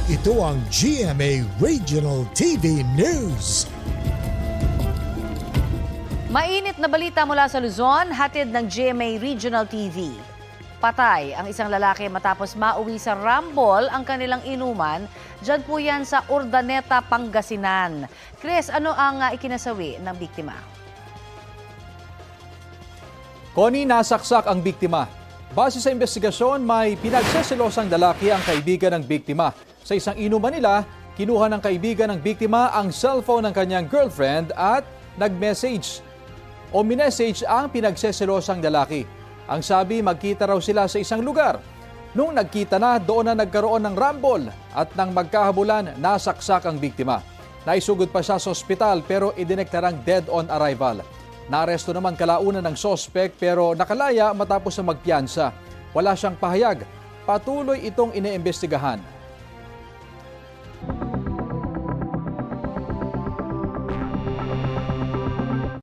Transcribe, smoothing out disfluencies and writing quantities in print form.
Ito ang GMA Regional TV News. Mainit na balita mula sa Luzon, hatid ng GMA Regional TV. Patay ang isang lalaki matapos mauwi sa Rambol ang kanilang inuman. Diyan po yan sa Urdaneta, Pangasinan. Chris, ano ang ikinasawi ng biktima? Connie, nasaksak ang biktima. Base sa investigasyon, may pinagseselosang lalaki ang kaibigan ng biktima. Sa isang inuman nila, kinuha ng kaibigan ng biktima ang cellphone ng kanyang girlfriend at nag-message o minessage ang pinagseselosang lalaki. Ang sabi, magkita raw sila sa isang lugar. Nung nagkita na, doon na nagkaroon ng rambol at nang magkahabulan, nasaksak ang biktima. Naisugod pa siya sa ospital pero idineklarang dead on arrival. Naaresto naman kalaunan ng sospek pero nakalaya matapos na magpiyansa. Wala siyang pahayag. Patuloy itong iniimbestigahan.